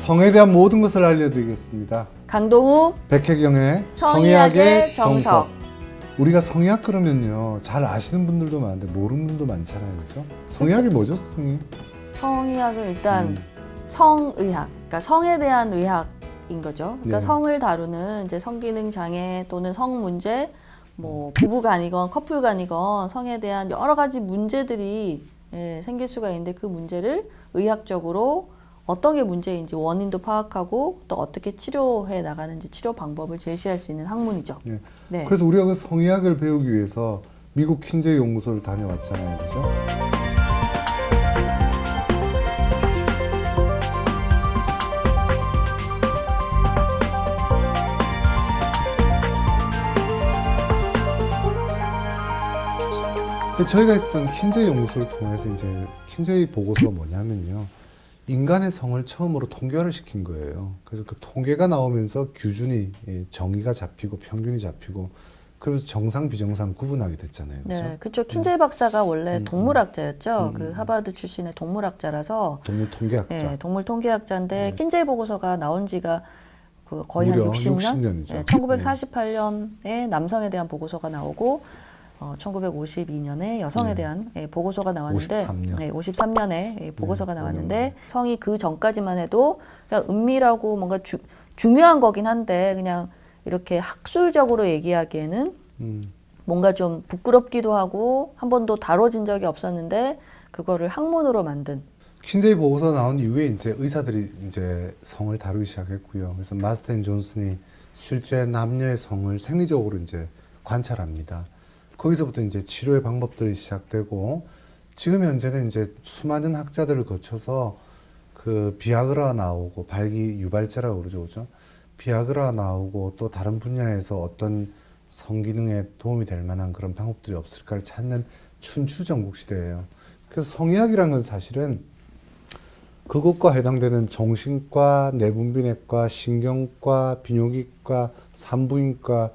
성에 대한 모든 것을 알려드리겠습니다. 강동우 백혜경의 성의학의 정석. 우리가 성의학 그러면요, 잘 아시는 분들도 많은데 모르는 분도 많잖아요, 그렇죠? 성의학이 뭐죠, 선생님? 성의학은 일단 성의학, 그러니까 성에 대한 의학인 거죠. 그러니까 네. 성을 다루는 이제 성기능 장애 또는 성 문제, 뭐 부부간이건 커플간이건 성에 대한 여러 가지 문제들이 생길 수가 있는데 그 문제를 의학적으로 어떤 게 문제인지 원인도 파악하고 또 어떻게 치료해 나가는지 치료 방법을 제시할 수 있는 학문이죠. 네. 네. 그래서 우리가 그 성의학을 배우기 위해서 미국 킨제이 연구소를 다녀왔잖아요, 그죠? 저희가 있었던 킨제이 연구소를 통해서 이제 킨제이 보고서가 뭐냐면요, 인간의 성을 처음으로 통계화를 시킨 거예요. 그래서 그 통계가 나오면서 규준이, 정의가 잡히고 평균이 잡히고, 그러면서 정상 비정상 구분하게 됐잖아요. 그렇죠? 네, 그렇죠. 킨제이 박사가 원래 동물학자였죠. 그 하버드 출신의 동물학자라서 동물 통계학자. 네, 동물 통계학자인데 킨제이 보고서가 나온 지가 그 거의 한 무려 60년? 60년이죠. 네, 1948년에 남성에 대한 보고서가 나오고 1952년에 여성에 대한 보고서가 나왔는데 53년. 네, 53년에 보고서가 나왔는데 성이 그 전까지만 해도 그냥 은밀하고 뭔가 중요한 거긴 한데 그냥 이렇게 학술적으로 얘기하기에는 뭔가 좀 부끄럽기도 하고 한 번도 다뤄진 적이 없었는데 그거를 학문으로 만든 킨제이 보고서 나온 이후에 이제 의사들이 이제 성을 다루기 시작했고요. 그래서 마스터 앤 존슨이 실제 남녀의 성을 생리적으로 이제 관찰합니다. 거기서부터 이제 치료의 방법들이 시작되고 지금 현재는 이제 수많은 학자들을 거쳐서 그 비아그라 나오고 발기 유발제라고 그러죠, 그죠? 비아그라 나오고 또 다른 분야에서 어떤 성기능에 도움이 될 만한 그런 방법들이 없을까를 찾는 춘추전국 시대예요. 그래서 성의학이라는 건 사실은 그것과 해당되는 정신과, 내분비내과, 신경과, 비뇨기과, 산부인과,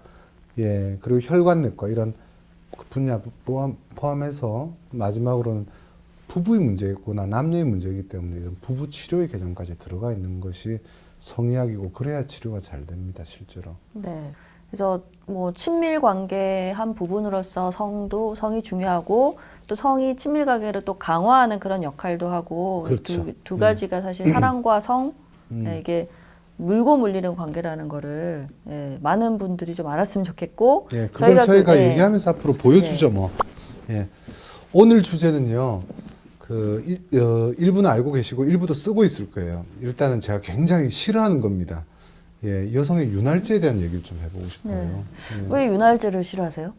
그리고 혈관내과 이런 그 분야 포함해서 마지막으로는 부부의 문제이거나 남녀의 문제이기 때문에 이런 부부 치료의 개념까지 들어가 있는 것이 성의학이고 그래야 치료가 잘 됩니다, 실제로. 네. 그래서 뭐 친밀 관계 한 부분으로서 성이 중요하고 또 성이 친밀 관계를 또 강화하는 그런 역할도 하고 그렇죠. 두 가지가 사실 사랑과 성 이게 물고 물리는 관계라는 거를 많은 분들이 좀 알았으면 좋겠고 그걸 저희가 얘기하면서 앞으로 보여주죠, 뭐. 오늘 주제는요. 일부는 알고 계시고 일부도 쓰고 있을 거예요. 일단은 제가 굉장히 싫어하는 겁니다. 여성의 윤활제에 대한 얘기를 좀 해보고 싶어요. 왜 윤활제를 싫어하세요?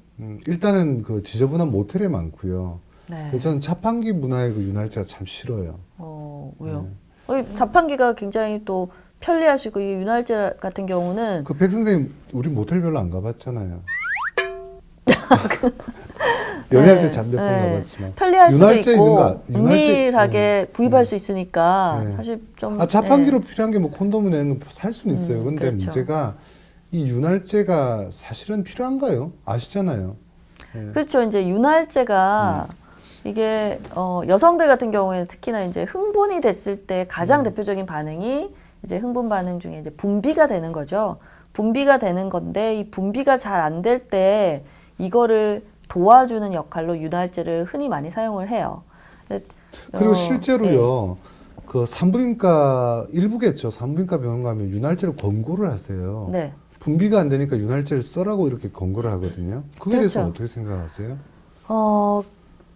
일단은 그 지저분한 모텔에 많고요. 네. 저는 자판기 문화의 그 윤활제가 참 싫어요. 왜요? 자판기가 굉장히 또 편리하시고 이 윤활제 같은 경우는 그 백 선생님 우리 모텔 별로 안 가봤잖아요. 연애할 때 잠 몇 번 가봤지만 편리할 수도 있고 윤활제, 은밀하게 구입할 수 있으니까 사실 좀 자판기로 필요한 게 뭐 콘돔 내는 거 살 수는 있어요. 근데 그렇죠. 문제가 이 윤활제가 사실은 필요한가요? 아시잖아요. 그렇죠. 이제 윤활제가 이게 여성들 같은 경우에는 특히나 이제 흥분이 됐을 때 가장 대표적인 반응이 이제 흥분 반응 중에 이제 분비가 되는 거죠. 분비가 되는 건데 이 분비가 잘 안 될 때 이거를 도와주는 역할로 윤활제를 흔히 많이 사용을 해요. 그리고 실제로요. 그 산부인과 일부겠죠. 산부인과 병원 가면 윤활제를 권고를 하세요. 네. 분비가 안 되니까 윤활제를 써라고 이렇게 권고를 하거든요. 그거에 그렇죠. 대해서 어떻게 생각하세요?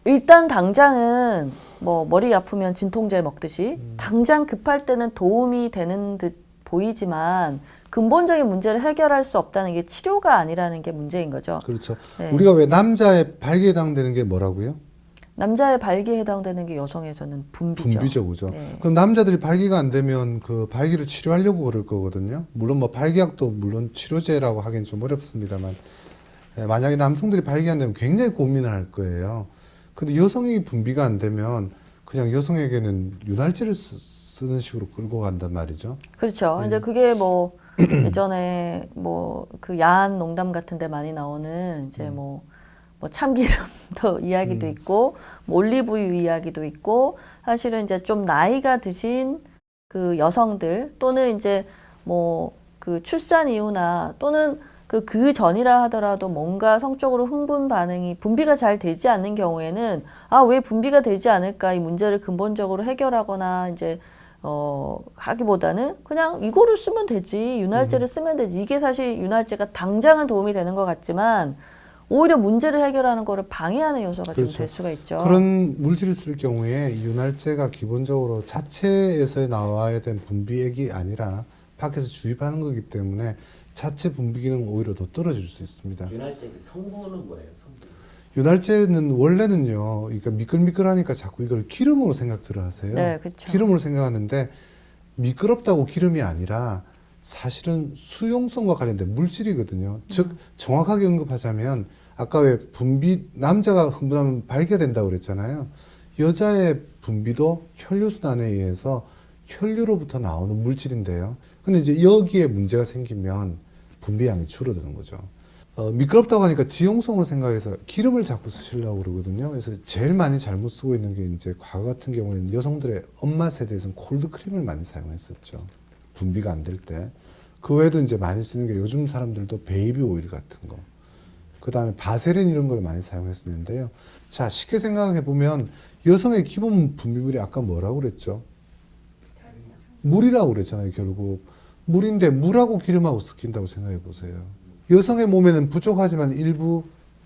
일단 당장은 뭐 머리 아프면 진통제 먹듯이 당장 급할 때는 도움이 되는 듯 보이지만 근본적인 문제를 해결할 수 없다는 게 치료가 아니라는 게 문제인 거죠. 그렇죠. 네. 우리가 왜 남자의 발기에 해당되는 게 뭐라고요? 남자의 발기에 해당되는 게 여성에서는 분비죠. 분비죠, 그죠? 네. 그럼 남자들이 발기가 안 되면 그 발기를 치료하려고 그럴 거거든요. 물론 뭐 발기약도 물론 치료제라고 하기엔 좀 어렵습니다만, 만약에 남성들이 발기 안 되면 굉장히 고민을 할 거예요. 근데 여성이 분비가 안 되면 그냥 여성에게는 윤활제를 쓰는 식으로 끌고 간단 말이죠. 그렇죠. 이제 그게 뭐 예전에 뭐 그 야한 농담 같은 데 많이 나오는 이제 뭐 참기름도 이야기도 있고 뭐 올리브유 이야기도 있고 사실은 이제 좀 나이가 드신 그 여성들 또는 이제 뭐 그 출산 이후나 또는 그 전이라 하더라도 뭔가 성적으로 흥분 반응이 분비가 잘 되지 않는 경우에는 아, 왜 분비가 되지 않을까 이 문제를 근본적으로 해결하거나 이제 하기보다는 그냥 이거를 쓰면 되지, 윤활제를 쓰면 되지. 이게 사실 윤활제가 당장은 도움이 되는 것 같지만 오히려 문제를 해결하는 거를 방해하는 요소가 좀 그렇죠. 될 수가 있죠. 그런 물질을 쓸 경우에 윤활제가 기본적으로 자체에서 나와야 된 분비액이 아니라 밖에서 주입하는 거기 때문에 자체 분비 기능은 오히려 더 떨어질 수 있습니다. 윤활제 그 성분은 뭐예요? 성분. 윤활제는 원래는요, 그러니까 미끌미끌하니까 자꾸 이걸 기름으로 생각들을 하세요. 네, 그렇죠. 기름으로 생각하는데 미끄럽다고 기름이 아니라 사실은 수용성과 관련된 물질이거든요. 즉 정확하게 언급하자면 아까 왜 분비 남자가 흥분하면 발기가 된다고 그랬잖아요. 여자의 분비도 혈류순환에 의해서 혈류로부터 나오는 물질인데요. 근데 이제 여기에 문제가 생기면 분비량이 줄어드는 거죠. 미끄럽다고 하니까 지용성으로 생각해서 기름을 자꾸 쓰시려고 그러거든요. 그래서 제일 많이 잘못 쓰고 있는 게 이제 과거 같은 경우에는 여성들의 엄마 세대에서는 콜드크림을 많이 사용했었죠. 분비가 안 될 때. 그 외에도 이제 많이 쓰는 게 요즘 사람들도 베이비 오일 같은 거. 그 다음에 바세린 이런 걸 많이 사용했었는데요. 자, 쉽게 생각해 보면 여성의 기본 분비물이 아까 뭐라고 그랬죠? 물이라고 그랬잖아요, 결국. 물인데 물하고 기름하고 섞인다고 생각해 보세요. 여성의 몸에는 부족하지만 일부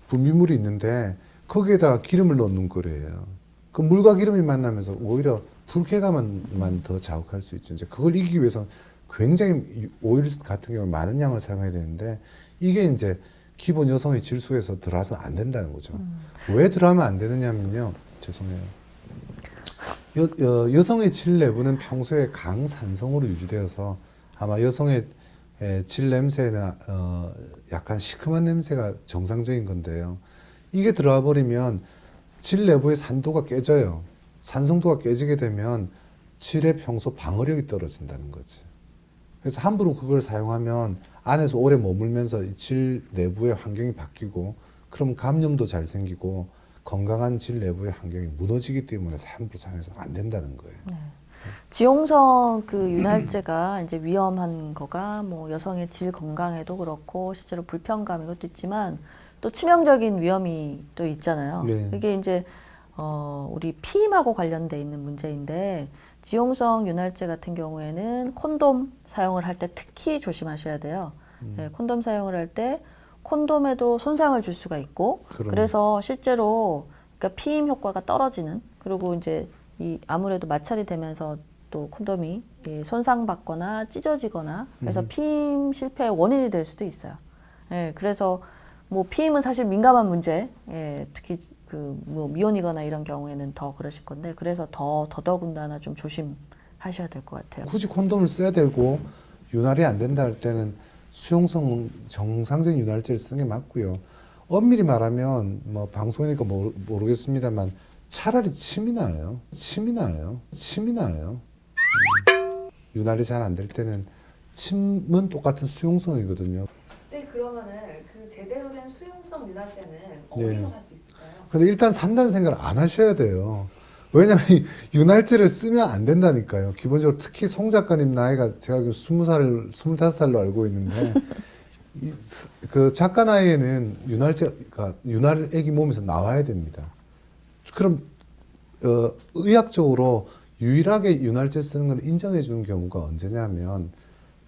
분비물이 있는데 거기에다가 기름을 넣는 거래요. 그 물과 기름이 만나면서 오히려 불쾌감만 더 자극할 수 있죠. 이제 그걸 이기기 위해서 굉장히 오일 같은 경우 많은 양을 사용해야 되는데 이게 이제 기본 여성의 질 속에서 들어와서 안 된다는 거죠. 왜 들어가면 안 되느냐면요. 죄송해요. 여성의 질 내부는 평소에 강산성으로 유지되어서 아마 여성의 질 냄새나 약간 시큼한 냄새가 정상적인 건데요. 이게 들어와 버리면 질 내부의 산도가 깨져요. 산성도가 깨지게 되면 질의 평소 방어력이 떨어진다는 거지. 그래서 함부로 그걸 사용하면 안에서 오래 머물면서 이 질 내부의 환경이 바뀌고 그럼 감염도 잘 생기고 건강한 질 내부의 환경이 무너지기 때문에 함부로 사용해서 안 된다는 거예요. 네. 지용성 그 윤활제가 이제 위험한 거가 뭐 여성의 질 건강에도 그렇고 실제로 불편감 이것도 있지만 또 치명적인 위험이 또 있잖아요. 네. 이게 이제 우리 피임하고 관련돼 있는 문제인데 지용성 윤활제 같은 경우에는 콘돔 사용을 할 때 특히 조심하셔야 돼요. 네, 콘돔 사용을 할 때 콘돔에도 손상을 줄 수가 있고 그래서 실제로 그러니까 피임 효과가 떨어지는 그리고 이제 이 아무래도 마찰이 되면서 또 콘돔이 손상받거나 찢어지거나 그래서 피임 실패의 원인이 될 수도 있어요. 예, 그래서 뭐 피임은 사실 민감한 문제, 예, 특히 그 뭐 미혼이거나 이런 경우에는 더 그러실 건데 그래서 더더군다나 좀 조심하셔야 될 것 같아요. 굳이 콘돔을 써야 되고 윤활이 안 된다 할 때는 수용성 정상적인 윤활제를 쓰는 게 맞고요. 엄밀히 말하면 뭐 방송이니까 모르겠습니다만 차라리 침이 나요. 윤활이 잘 안 될 때는 침은 똑같은 수용성이거든요. 네, 그러면은 그 제대로 된 수용성 윤활제는 네. 어디서 살 수 있을까요? 근데 일단 산다는 생각을 안 하셔야 돼요. 왜냐면 이 윤활제를 쓰면 안 된다니까요. 기본적으로 특히 송 작가님 나이가 제가 알기로 20살, 25살로 알고 있는데 그 작가 나이에는 윤활제가 윤활액이 몸에서 나와야 됩니다. 그럼 의학적으로 유일하게 윤활제 쓰는 걸 인정해 주는 경우가 언제냐면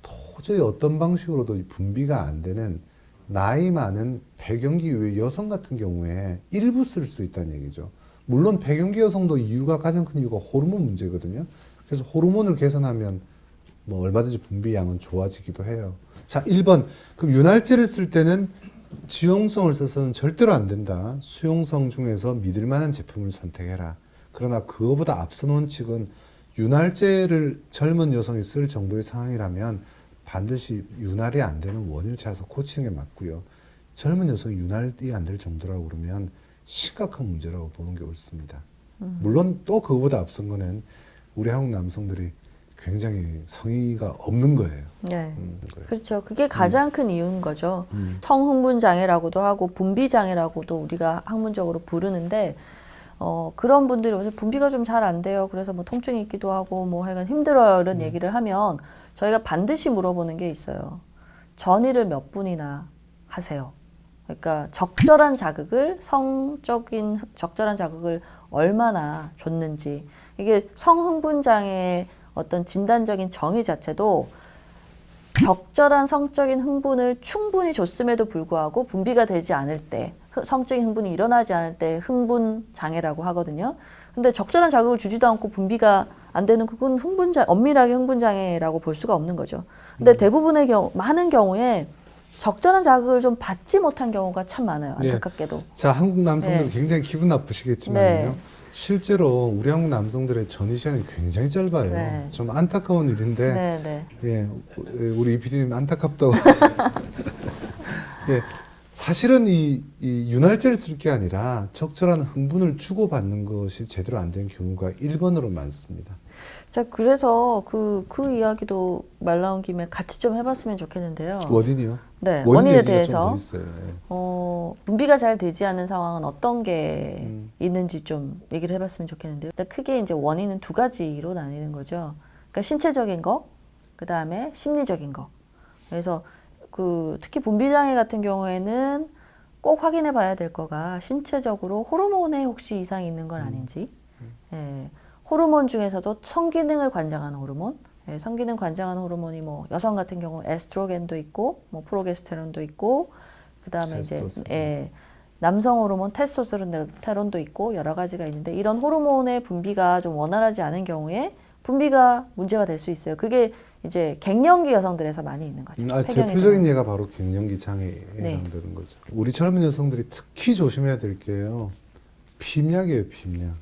도저히 어떤 방식으로도 분비가 안 되는 나이 많은 폐경기 이후의 여성 같은 경우에 일부 쓸 수 있다는 얘기죠. 물론 폐경기 여성도 이유가 가장 큰 이유가 호르몬 문제거든요. 그래서 호르몬을 개선하면 뭐 얼마든지 분비량은 좋아지기도 해요. 자, 1번. 그럼 윤활제를 쓸 때는 지용성을 써서는 절대로 안 된다. 수용성 중에서 믿을 만한 제품을 선택해라. 그러나 그거보다 앞선 원칙은 윤활제를 젊은 여성이 쓸 정도의 상황이라면 반드시 윤활이 안 되는 원인을 찾아서 고치는 게 맞고요. 젊은 여성이 윤활이 안 될 정도라고 그러면 심각한 문제라고 보는 게 옳습니다. 물론 또 그거보다 앞선 거는 우리 한국 남성들이 굉장히 성의가 없는 거예요. 네. 거예요. 그렇죠. 그게 가장 큰 이유인 거죠. 성흥분 장애라고도 하고 분비 장애라고도 우리가 학문적으로 부르는데 그런 분들이 오늘 분비가 좀 잘 안 돼요. 그래서 뭐 통증이 있기도 하고 뭐 하여간 힘들어요. 이런 얘기를 하면 저희가 반드시 물어보는 게 있어요. 전이를 몇 분이나 하세요. 그러니까 적절한 자극을 성적인 적절한 자극을 얼마나 줬는지 이게 성흥분장애의 어떤 진단적인 정의 자체도 적절한 성적인 흥분을 충분히 줬음에도 불구하고 분비가 되지 않을 때 성적인 흥분이 일어나지 않을 때 흥분 장애라고 하거든요. 근데 적절한 자극을 주지도 않고 분비가 안 되는 그건 엄밀하게 흥분 장애라고 볼 수가 없는 거죠. 근데 대부분의 경우 많은 경우에 적절한 자극을 좀 받지 못한 경우가 참 많아요. 안타깝게도. 자, 한국 남성들 네. 굉장히 기분 나쁘시겠지만요. 네. 실제로 우리 한국 남성들의 전이 시간이 굉장히 짧아요. 네. 좀 안타까운 일인데, 네, 네. 예, 우리 이 PD님 안타깝다고. 예, 사실은 이 윤활제를 쓸 게 아니라 적절한 흥분을 주고받는 것이 제대로 안 된 경우가 1번으로 많습니다. 자, 그래서 그 이야기도 말 나온 김에 같이 좀 해봤으면 좋겠는데요. 원인이요? 네, 원인 원인에 얘기가 대해서 좀더 있어요. 예. 분비가 잘 되지 않는 상황은 어떤 게 있는지 좀 얘기를 해봤으면 좋겠는데요. 일단 크게 이제 원인은 두 가지로 나뉘는 거죠. 그러니까 신체적인 거, 그 다음에 심리적인 거. 그래서 특히 분비장애 같은 경우에는 꼭 확인해 봐야 될 거가 신체적으로 호르몬에 혹시 이상이 있는 건 아닌지. 예, 호르몬 중에서도 성기능을 관장하는 호르몬. 예, 성기능 관장하는 호르몬이 뭐 여성 같은 경우 에스트로겐도 있고 뭐 프로게스테론도 있고 그다음에 이제 남성 호르몬 테스토스테론도 있고 여러 가지가 있는데 이런 호르몬의 분비가 좀 원활하지 않은 경우에 분비가 문제가 될 수 있어요. 그게 이제 갱년기 여성들에서 많이 있는 거죠. 대표적인 예가 바로 갱년기 장애에 네. 해당되는 거죠. 우리 젊은 여성들이 특히 조심해야 될 게요. 피임약이에요, 피임약.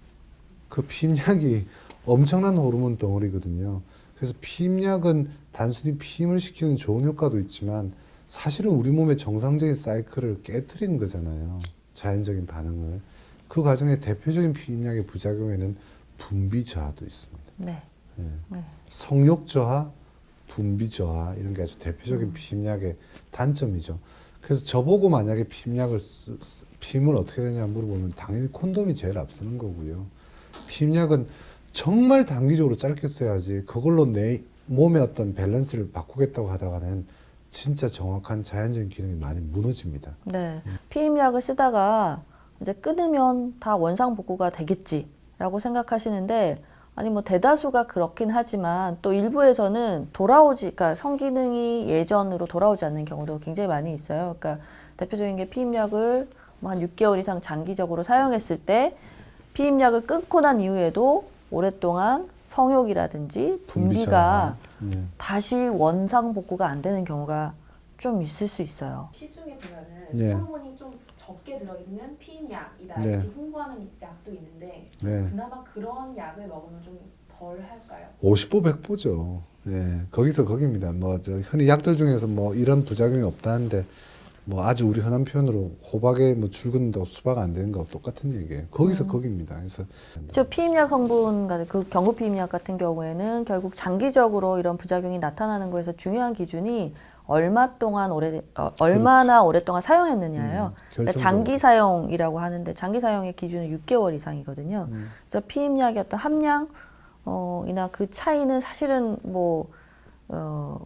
그 피임약이 엄청난 호르몬 덩어리거든요. 그래서 피임약은 단순히 피임을 시키는 좋은 효과도 있지만 사실은 우리 몸의 정상적인 사이클을 깨트리는 거잖아요. 자연적인 반응을. 그 과정에 대표적인 피임약의 부작용에는 분비 저하도 있습니다. 네. 예. 네. 성욕 저하, 분비 저하 이런 게 아주 대표적인 피임약의 단점이죠. 그래서 저보고 만약에 피임을 어떻게 되냐 물어보면 당연히 콘돔이 제일 앞서는 거고요. 피임약은 정말 단기적으로 짧게 써야지 그걸로 내 몸의 어떤 밸런스를 바꾸겠다고 하다가는 진짜 정확한 자연적인 기능이 많이 무너집니다. 네. 피임약을 쓰다가 이제 끊으면 다 원상복구가 되겠지라고 생각하시는데 아니 뭐 대다수가 그렇긴 하지만 또 일부에서는 그러니까 성기능이 예전으로 돌아오지 않는 경우도 굉장히 많이 있어요. 그러니까 대표적인 게 피임약을 뭐 한 6개월 이상 장기적으로 사용했을 때 피임약을 끊고 난 이후에도 오랫동안 성욕이라든지 분비가 다시 원상복구가 안 되는 경우가 좀 있을 수 있어요. 시중에 보면은 네. 호르몬이 좀 적게 들어있는 피임약이다 네. 이렇게 홍보하는 약도 있는데 네. 그나마 그런 약을 먹으면 좀 덜 할까요? 50보 100보죠. 예, 거기서 거기입니다. 뭐 저 흔히 약들 중에서 뭐 이런 부작용이 없다는데 뭐 아주 우리 흔한 표현으로 호박에 뭐 줄 긋는다고 수박 안 되는 거 똑같은 얘기예요. 거기서 거기입니다. 그래서 저 피임약 성분 그 경구 피임약 같은 경우에는 결국 장기적으로 이런 부작용이 나타나는 거에서 중요한 기준이 얼마나 오랫동안 사용했느냐예요. 그러니까 장기 사용이라고 하는데 장기 사용의 기준은 6개월 이상이거든요. 그래서 피임약의 어떤 함량 이나 그 차이는 사실은 뭐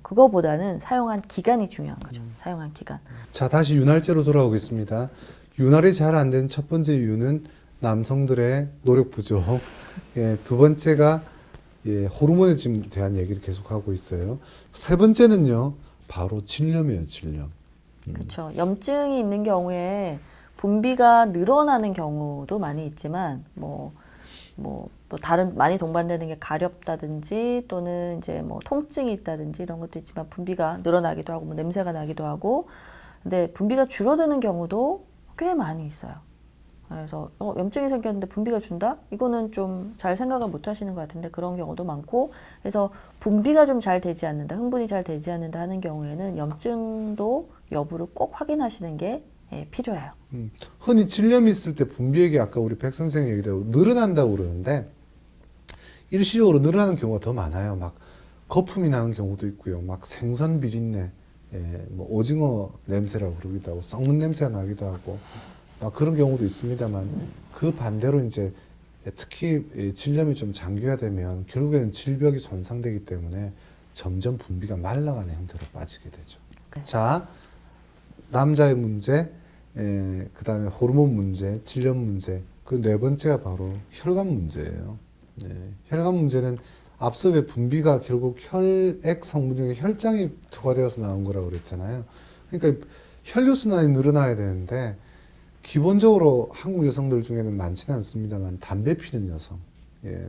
그거보다는 사용한 기간이 중요한 거죠. 사용한 기간. 자, 다시 윤활제로 돌아오겠습니다. 윤활이 잘 안 된 첫 번째 이유는 남성들의 노력 부족. 예, 두 번째가 호르몬에 지금 대한 얘기를 계속하고 있어요. 세 번째는요, 바로 질염이에요, 질염. 그렇죠. 염증이 있는 경우에 분비가 늘어나는 경우도 많이 있지만 또 다른 많이 동반되는 게 가렵다든지 또는 이제 뭐 통증이 있다든지 이런 것도 있지만 분비가 늘어나기도 하고 뭐 냄새가 나기도 하고 근데 분비가 줄어드는 경우도 꽤 많이 있어요. 그래서 염증이 생겼는데 분비가 준다? 이거는 좀 잘 생각을 못 하시는 것 같은데 그런 경우도 많고 그래서 분비가 좀 잘 되지 않는다, 흥분이 잘 되지 않는다 하는 경우에는 염증도 여부를 꼭 확인하시는 게 필요해요. 흔히 질염이 있을 때 분비액이 아까 우리 백 선생님 얘기대로 늘어난다고 그러는데 일시적으로 늘어나는 경우가 더 많아요. 막 거품이 나는 경우도 있고요. 막 생선 비린내, 뭐 오징어 냄새라고 그러기도 하고 썩는 냄새가 나기도 하고 그런 경우도 있습니다만 그 반대로 이제 특히 이 질염이 좀 장기화되면 결국에는 질벽이 손상되기 때문에 점점 분비가 말라가는 형태로 빠지게 되죠. 네. 자, 남자의 문제, 그다음에 호르몬 문제, 질염 문제, 그 네 번째가 바로 혈관 문제예요. 혈관 문제는 앞서 왜 분비가 결국 혈액 성분 중에 혈장이 투과되어서 나온 거라고 그랬잖아요. 그러니까 혈류순환이 늘어나야 되는데 기본적으로 한국 여성들 중에는 많지는 않습니다만 담배 피는 여성,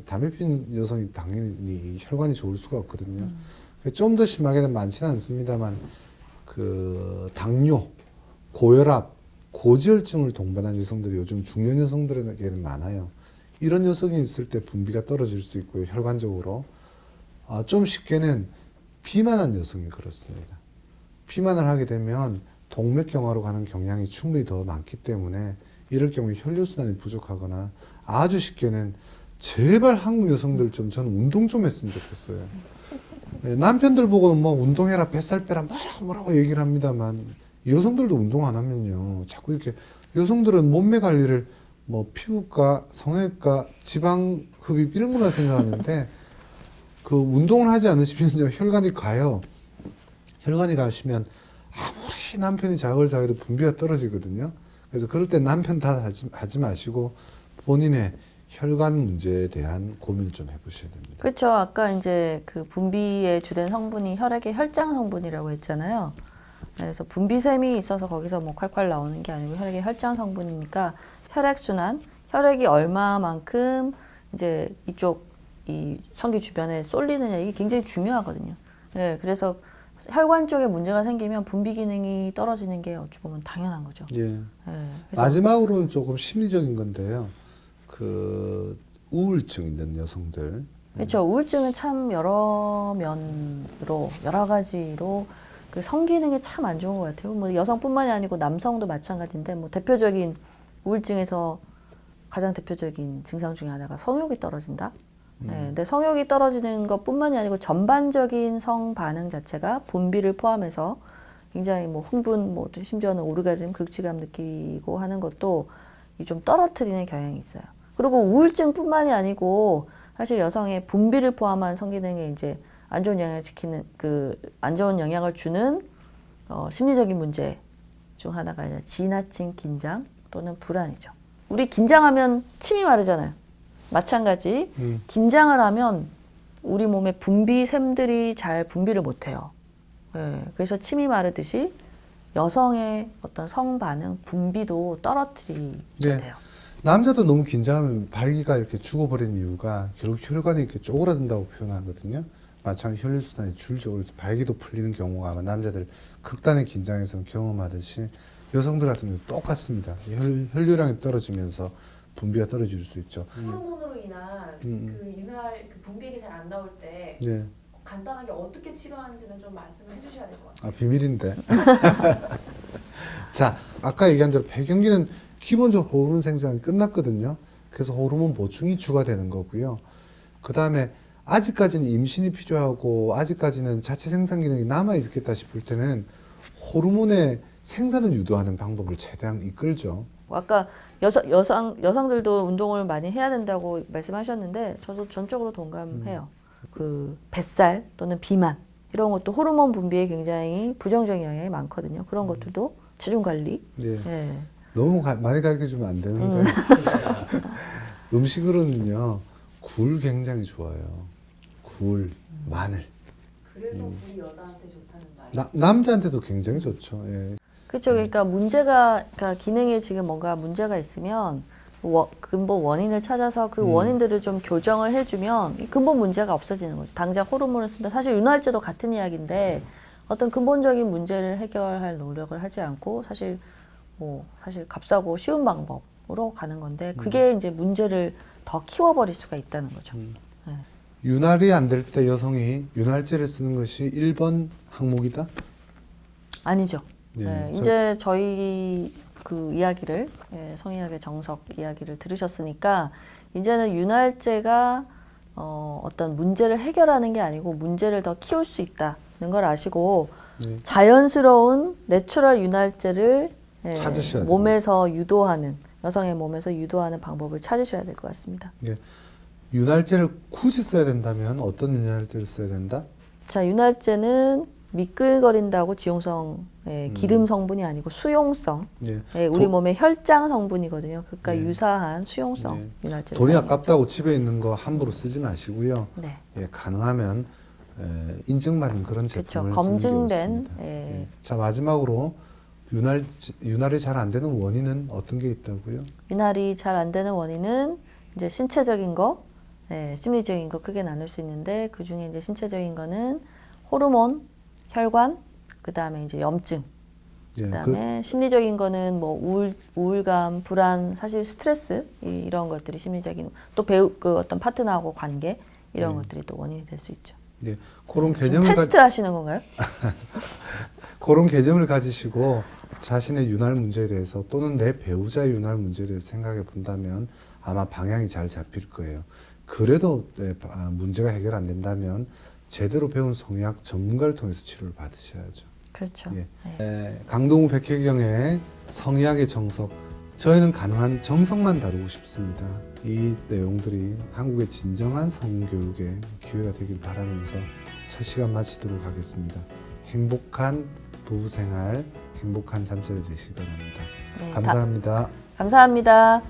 담배 피는 여성이 당연히 혈관이 좋을 수가 없거든요. 좀 더 심하게는 많지는 않습니다만 그 당뇨, 고혈압, 고지혈증을 동반한 여성들이 요즘 중년 여성들에게는 많아요. 이런 여성이 있을 때 분비가 떨어질 수 있고요, 혈관적으로. 좀 쉽게는 비만한 여성이 그렇습니다. 비만을 하게 되면 동맥경화로 가는 경향이 충분히 더 많기 때문에 이럴 경우에 혈류순환이 부족하거나 아주 쉽게는 제발 한국 여성들 좀 저는 운동 좀 했으면 좋겠어요. 남편들 보고는 뭐 운동해라, 뱃살 빼라, 뭐라고 얘기를 합니다만 여성들도 운동 안 하면요. 자꾸 이렇게 여성들은 몸매 관리를 뭐 피부과, 성형외과, 지방 흡입 이런 거만 생각하는데 그 운동을 하지 않으시면요. 혈관이 가요. 혈관이 가시면 아무리 남편이 자글자글해도 분비가 떨어지거든요. 그래서 그럴 때 남편 탓하지 마시고 본인의 혈관 문제에 대한 고민을 좀 해보셔야 됩니다. 그렇죠. 아까 이제 그 분비의 주된 성분이 혈액의 혈장 성분이라고 했잖아요. 그래서 분비샘이 있어서 거기서 뭐 콸콸 나오는 게 아니고 혈액의 혈장 성분이니까 혈액 순환, 혈액이 얼마만큼 이제 이쪽 이 성기 주변에 쏠리느냐 이게 굉장히 중요하거든요. 네, 그래서 혈관 쪽에 문제가 생기면 분비 기능이 떨어지는 게 어찌 보면 당연한 거죠. 예. 네, 그래서 마지막으로는 조금 심리적인 건데요. 그 우울증 있는 여성들. 그렇죠. 우울증은 참 여러 면으로 여러 가지로 그 성기능이 참 안 좋은 것 같아요. 뭐 여성뿐만이 아니고 남성도 마찬가지인데 뭐 대표적인 우울증에서 가장 대표적인 증상 중에 하나가 성욕이 떨어진다. 네, 근데 성욕이 떨어지는 것뿐만이 아니고 전반적인 성 반응 자체가 분비를 포함해서 굉장히 뭐 흥분, 뭐 심지어는 오르가즘, 극치감 느끼고 하는 것도 좀 떨어뜨리는 경향이 있어요. 그리고 우울증뿐만이 아니고 사실 여성의 분비를 포함한 성기능에 이제 안 좋은 영향을 안 좋은 영향을 주는 심리적인 문제 중 하나가 이제 지나친 긴장 또는 불안이죠. 우리 긴장하면 침이 마르잖아요. 마찬가지 긴장을 하면 우리 몸의 분비샘들이 잘 분비를 못해요. 네, 그래서 침이 마르듯이 여성의 어떤 성 반응 분비도 떨어뜨리게 네. 돼요. 남자도 너무 긴장하면 발기가 이렇게 죽어버리는 이유가 결국 혈관이 이렇게 쪼그라든다고 표현하거든요. 마찬가지 혈류순환이 줄죠. 그래서 발기도 풀리는 경우가 아마 남자들 극단의 긴장에서는 경험하듯이 여성들 같은 경우도 똑같습니다. 혈류량이 떨어지면서 분비가 떨어질 수 있죠. 호르몬으로 인한 그 윤활 그 분비액이 잘 안 나올 때 네. 간단하게 어떻게 치료하는지는 좀 말씀을 해주셔야 될 것 같아요. 비밀인데. 자, 아까 얘기한 대로 폐경기는 기본적으로 호르몬 생산이 끝났거든요. 그래서 호르몬 보충이 추가되는 거고요. 그 다음에 아직까지는 임신이 필요하고 아직까지는 자체 생산 기능이 남아 있겠다 싶을 때는 호르몬의 생산을 유도하는 방법을 최대한 이끌죠. 아까 여성들도 운동을 많이 해야 된다고 말씀하셨는데 저도 전적으로 동감해요. 그 뱃살 또는 비만 이런 것도 호르몬 분비에 굉장히 부정적인 영향이 많거든요. 그런 것들도 체중 관리. 예. 예. 너무 많이 가르쳐주면 안 되는데 음식으로는요 굴 굉장히 좋아요. 굴, 마늘. 그래서 굴이 여자한테 좋다는 말. 남자한테도 굉장히 좋죠. 예. 그렇죠. 그러니까 그러니까 기능에 지금 뭔가 문제가 있으면 근본 원인을 찾아서 그 원인들을 좀 교정을 해주면 이 근본 문제가 없어지는 거죠. 당장 호르몬을 쓴다. 사실 윤활제도 같은 이야기인데 어떤 근본적인 문제를 해결할 노력을 하지 않고 사실 값싸고 쉬운 방법으로 가는 건데 그게 이제 문제를 더 키워버릴 수가 있다는 거죠. 네. 윤활이 안 될 때 여성이 윤활제를 쓰는 것이 1번 항목이다? 아니죠. 예, 네, 이제 저희 그 이야기를 성의학의 정석 이야기를 들으셨으니까 이제는 윤활제가 어떤 문제를 해결하는 게 아니고 문제를 더 키울 수 있다는 걸 아시고 자연스러운 내추럴 윤활제를 예, 찾으셔야 몸에서 유도하는 여성의 몸에서 유도하는 방법을 찾으셔야 될 것 같습니다. 예. 윤활제를 굳이 써야 된다면 어떤 윤활제를 써야 된다? 자, 윤활제는 미끌거린다고 지용성 기름 성분이 아니고 수용성 예. 우리 몸의 혈장 성분이거든요. 그러니까 네. 유사한 수용성 네. 윤활제를 돈이 사용하죠. 아깝다고 집에 있는 거 함부로 쓰지 마시고요. 네. 예, 가능하면 인증받은 그런 그렇죠. 제품을 검증된 쓰는 게 좋습니다. 예. 자, 마지막으로 윤활이 잘 안 되는 원인은 어떤 게 있다고요? 윤활이 잘 안 되는 원인은 이제 신체적인 거, 심리적인 거 크게 나눌 수 있는데 그 중에 이제 신체적인 거는 호르몬, 혈관, 그 다음에 이제 염증, 예, 그다음에 심리적인 거는 뭐 우울감, 불안, 사실 스트레스 이런 것들이 심리적인 또 그 어떤 파트너하고 관계 이런 것들이 또 원인이 될 수 있죠. 예, 그런 지금 개념을 테스트 하시는 건가요? 그런 개념을 가지시고 자신의 윤활 문제에 대해서 또는 내 배우자의 윤활 문제에 대해서 생각해 본다면 아마 방향이 잘 잡힐 거예요. 그래도 문제가 해결 안 된다면 제대로 배운 성의학 전문가를 통해서 치료를 받으셔야죠. 그렇죠. 예. 네. 강동우 백혜경의 성의학의 정석. 저희는 가능한 정석만 다루고 싶습니다. 이 내용들이 한국의 진정한 성교육의 기회가 되길 바라면서 첫 시간 마치도록 하겠습니다. 행복한 부부생활, 행복한 잠자리 되시기 바랍니다. 네, 감사합니다. 감사합니다.